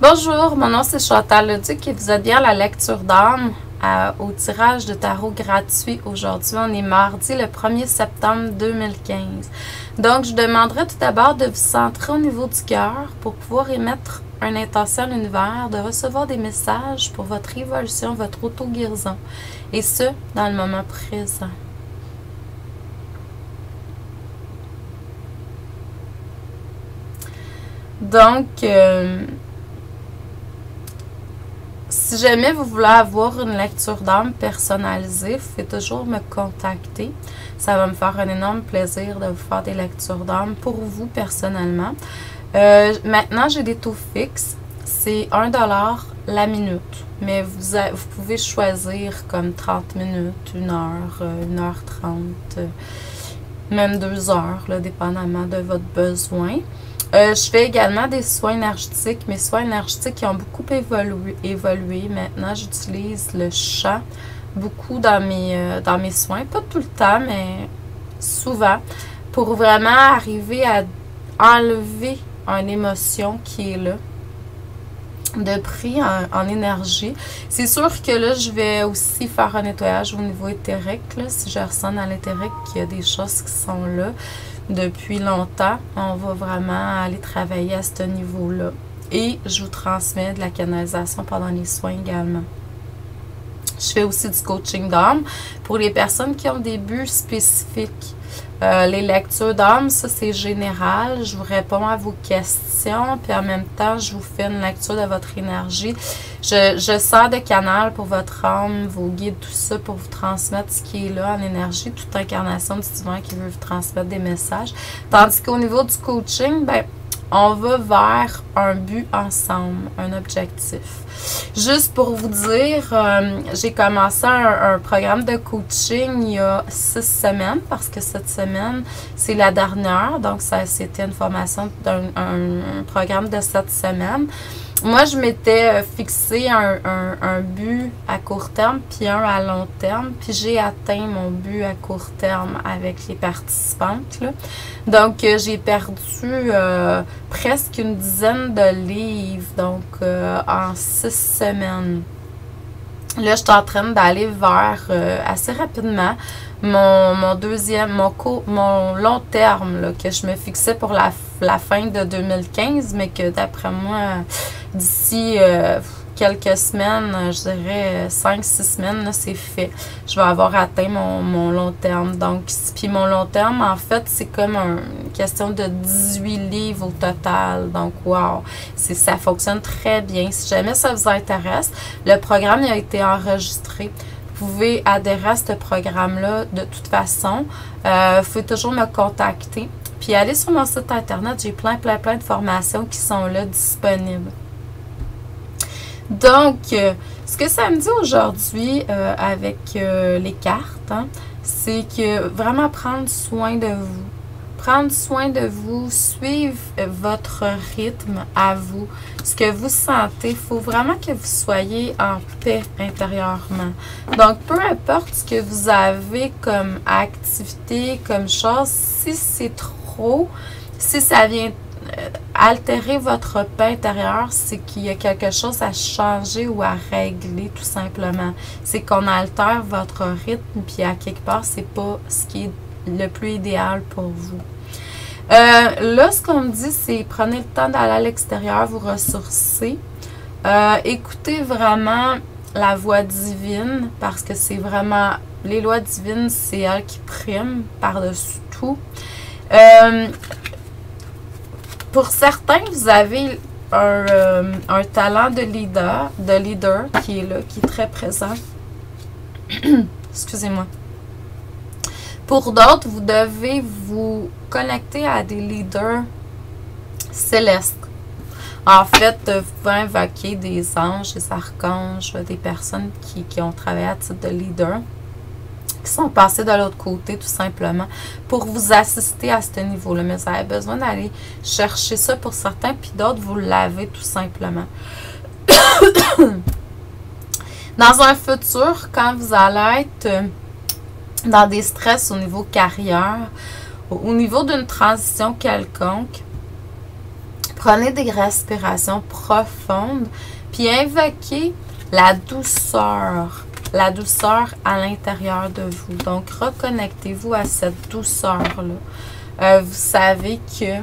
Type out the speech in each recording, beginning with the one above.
Bonjour, mon nom c'est Chantal Leduc et vous êtes bien à la lecture d'âme au tirage de tarot gratuit. Aujourd'hui, on est mardi le 1er septembre 2015. Donc, je demanderai tout d'abord de vous centrer au niveau du cœur pour pouvoir émettre une intention à l'univers, de recevoir des messages pour votre évolution, votre auto-guérison. Et ce, dans le moment présent. Donc, si jamais vous voulez avoir une lecture d'âme personnalisée, vous pouvez toujours me contacter. Ça va me faire un énorme plaisir de vous faire des lectures d'âme pour vous personnellement. Maintenant, j'ai des taux fixes. C'est 1 $ la minute. Mais vous pouvez choisir comme 30 minutes, 1 heure, 1h30, même 2 heures, là, dépendamment de votre besoin. Je fais également des soins énergétiques. Mes soins énergétiques ont beaucoup évolué. Maintenant, j'utilise le chant beaucoup dans mes soins. Pas tout le temps, mais souvent. Pour vraiment arriver à enlever une émotion qui est là. De prix en énergie. C'est sûr que là, je vais aussi faire un nettoyage au niveau éthérique. Là, si je ressens dans l'éthérique qu'il y a des choses qui sont là depuis longtemps, on va vraiment aller travailler à ce niveau-là. Et je vous transmets de la canalisation pendant les soins également. Je fais aussi du coaching d'âme pour les personnes qui ont des buts spécifiques. Les lectures d'âme, ça c'est général. Je vous réponds à vos questions, puis en même temps, je vous fais une lecture de votre énergie. Je sers de canal pour votre âme, vos guides, tout ça, pour vous transmettre ce qui est là en énergie, toute incarnation du divin qui veut vous transmettre des messages. Tandis qu'au niveau du coaching, ben, on va vers un but ensemble, un objectif. Juste pour vous dire, j'ai commencé un programme de coaching il y a 6 semaines parce que cette semaine, c'est la dernière. Donc, c'était une formation d'un programme de 7 semaines. Moi, je m'étais fixé un but à court terme puis un à long terme. Puis j'ai atteint mon but à court terme avec les participantes, là. Donc, j'ai perdu presque une dizaine de livres, donc en 6 semaines. Là, je suis en train d'aller vers assez rapidement mon long terme là, que je me fixais pour la fin de 2015, mais que d'après moi, d'ici quelques semaines, je dirais 5-6 semaines, c'est fait. Je vais avoir atteint mon long terme. Donc, puis mon long terme, en fait, c'est comme une question de 18 livres au total. Donc, wow! Ça fonctionne très bien. Si jamais ça vous intéresse, le programme a été enregistré. Vous pouvez adhérer à ce programme-là de toute façon. Vous pouvez toujours me contacter. Puis, allez sur mon site internet. J'ai plein de formations qui sont là disponibles. Donc, ce que ça me dit aujourd'hui avec les cartes, hein, c'est que vraiment prendre soin de vous. Prendre soin de vous, suivre votre rythme à vous, ce que vous sentez. Il faut vraiment que vous soyez en paix intérieurement. Donc, peu importe ce que vous avez comme activité, comme chose, si c'est trop, si ça vient altérer votre paix intérieure, c'est qu'il y a quelque chose à changer ou à régler tout simplement. C'est qu'on altère votre rythme, puis à quelque part, c'est pas ce qui est le plus idéal pour vous. Là, ce qu'on me dit, c'est prenez le temps d'aller à l'extérieur, vous ressourcer. Écoutez vraiment la voix divine, parce que c'est vraiment, les lois divines, c'est elles qui priment par-dessus tout. Pour certains, vous avez un talent de leader qui est là, qui est très présent. Excusez-moi. Pour d'autres, vous devez vous connecter à des leaders célestes. En fait, vous pouvez invoquer des anges, des archanges, des personnes qui ont travaillé à titre de leader, qui sont passés de l'autre côté, tout simplement, pour vous assister à ce niveau-là. Mais vous avez besoin d'aller chercher ça pour certains, puis d'autres, vous l'avez tout simplement. Dans un futur, quand vous allez être dans des stress au niveau carrière, au niveau d'une transition quelconque, Prenez des respirations profondes, puis invoquez la douceur à l'intérieur de vous. Donc, reconnectez-vous à cette douceur-là. Vous savez que,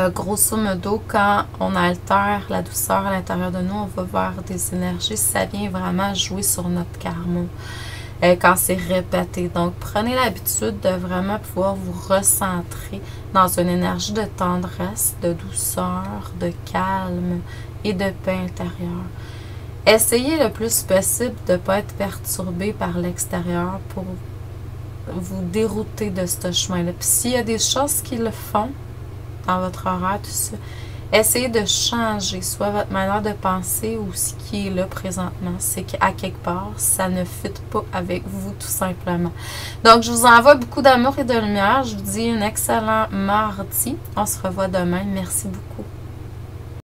grosso modo, quand on altère la douceur à l'intérieur de nous, on va vers des énergies, ça vient vraiment jouer sur notre karma. Quand c'est répété. Donc, prenez l'habitude de vraiment pouvoir vous recentrer dans une énergie de tendresse, de douceur, de calme et de paix intérieure. Essayez le plus possible de ne pas être perturbé par l'extérieur pour vous dérouter de ce chemin-là. Puis s'il y a des choses qui le font dans votre horaire, tout ça, essayez de changer soit votre manière de penser ou ce qui est là présentement. C'est qu'à quelque part, ça ne fit pas avec vous tout simplement. Donc, je vous envoie beaucoup d'amour et de lumière. Je vous dis un excellent mardi. On se revoit demain. Merci beaucoup.